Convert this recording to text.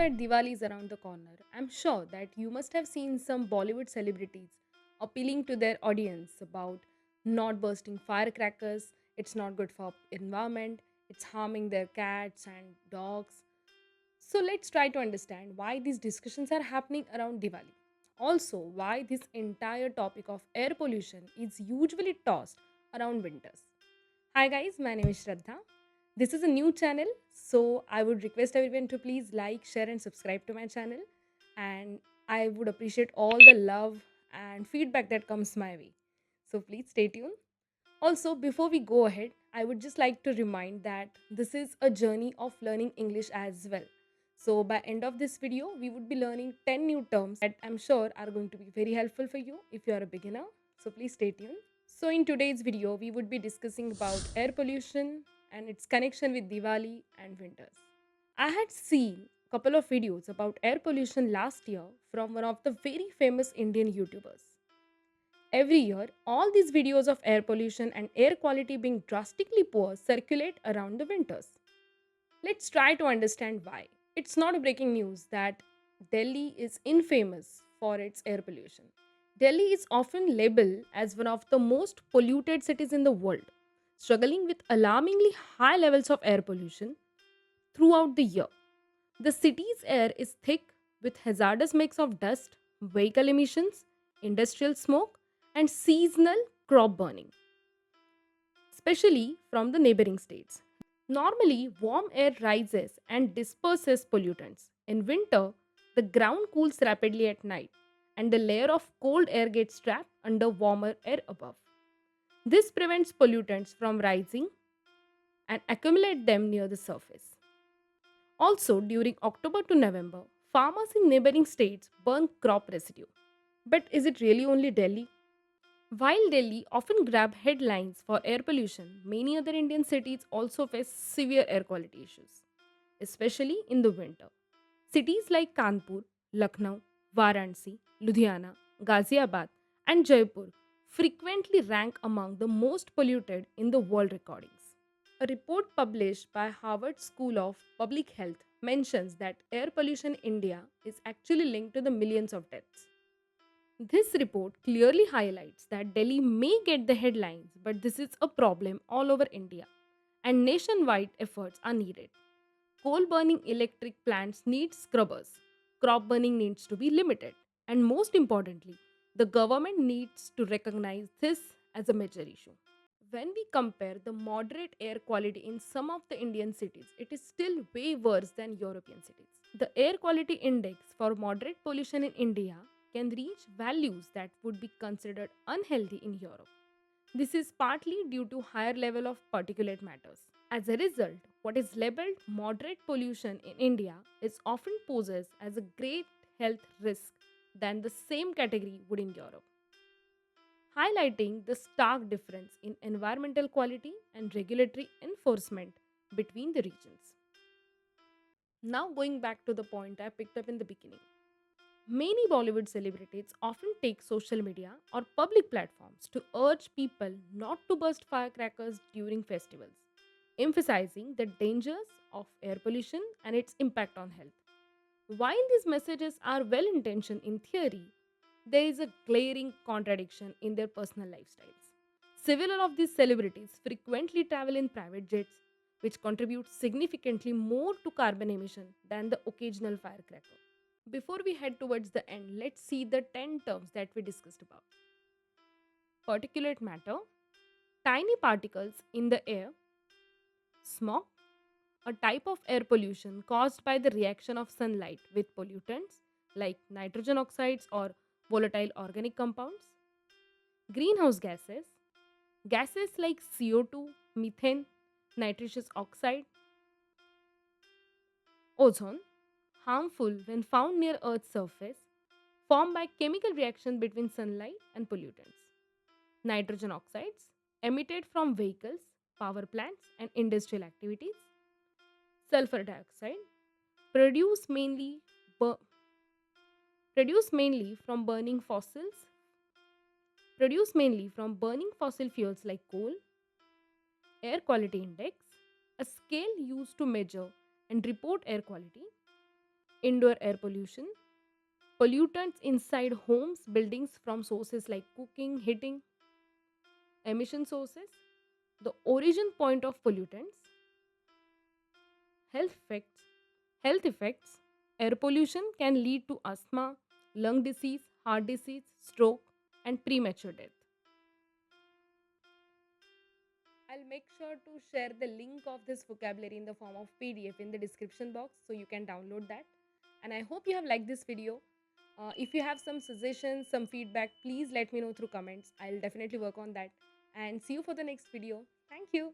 that Diwali is around the corner, I'm sure that you must have seen some Bollywood celebrities appealing to their audience about not bursting firecrackers, it's not good for environment, it's harming their cats and dogs. So let's try to understand why these discussions are happening around Diwali. Also, why this entire topic of air pollution is usually tossed around winters. Hi guys, my name is Shraddha. This is a new channel, so I would request everyone to please like, share, and subscribe to my channel. And I would appreciate all the love and feedback that comes my way. So please stay tuned. Also, before we go ahead, I would just like to remind that this is a journey of learning English as well. So by end of this video, we would be learning 10 new terms that I'm sure are going to be very helpful for you if you are a beginner. So please stay tuned. So in today's video, we would be discussing about air pollution and its connection with Diwali and winters. I had seen a couple of videos about air pollution last year from one of the very famous Indian YouTubers. Every year, all these videos of air pollution and air quality being drastically poor circulate around the winters. Let's try to understand why. It's not breaking news that Delhi is infamous for its air pollution. Delhi is often labeled as one of the most polluted cities in the world, struggling with alarmingly high levels of air pollution throughout the year. The city's air is thick with hazardous mix of dust, vehicle emissions, industrial smoke, and seasonal crop burning, especially from the neighboring states. Normally, warm air rises and disperses pollutants. In winter, the ground cools rapidly at night, and the layer of cold air gets trapped under warmer air above. This prevents pollutants from rising and accumulate them near the surface. Also, during October to November, farmers in neighboring states burn crop residue. But is it really only Delhi? While Delhi often grab headlines for air pollution, many other Indian cities also face severe air quality issues, especially in the winter. Cities like Kanpur, Lucknow, Varanasi, Ludhiana, Ghaziabad, and Jaipur frequently rank among the most polluted in the world recordings. A report published by Harvard School of Public Health mentions that air pollution in India is actually linked to the millions of deaths. This report clearly highlights that Delhi may get the headlines, but this is a problem all over India, and nationwide efforts are needed. Coal burning electric plants need scrubbers, crop burning needs to be limited, and most importantly, the government needs to recognize this as a major issue. When we compare the moderate air quality in some of the Indian cities, it is still way worse than European cities. The air quality index for moderate pollution in India can reach values that would be considered unhealthy in Europe. This is partly due to higher level of particulate matters. As a result, what is labeled moderate pollution in India is often poses as a great health risk than the same category would in Europe, highlighting the stark difference in environmental quality and regulatory enforcement between the regions. Now, going back to the point I picked up in the beginning, many Bollywood celebrities often take social media or public platforms to urge people not to burst firecrackers during festivals, emphasizing the dangers of air pollution and its impact on health. While these messages are well intentioned in theory, there is a glaring contradiction in their personal lifestyles. Several of these celebrities frequently travel in private jets, which contribute significantly more to carbon emission than the occasional firecracker. Before we head towards the end, let's see the 10 terms that we discussed about. Particulate matter, tiny particles in the air, smog, a type of air pollution caused by the reaction of sunlight with pollutants like nitrogen oxides or volatile organic compounds, greenhouse gases, gases like CO2, methane, nitrous oxide, ozone, harmful when found near Earth's surface, formed by chemical reaction between sunlight and pollutants. Nitrogen oxides, emitted from vehicles, power plants, and industrial activities. Sulfur dioxide, produced mainly, bur- produced mainly from burning fossils, produced mainly from burning fossil fuels like coal. Air quality index, a scale used to measure and report air quality. Indoor air pollution, pollutants inside homes, buildings from sources like cooking, heating, emission sources, the origin point of pollutants, health effects. Health effects. Air pollution can lead to asthma, lung disease, heart disease, stroke, and premature death. I'll make sure to share the link of this vocabulary in the form of PDF in the description box so you can download that. And I hope you have liked this video. If you have some suggestions, some feedback, please let me know through comments. I'll definitely work on that. And see you for the next video. Thank you.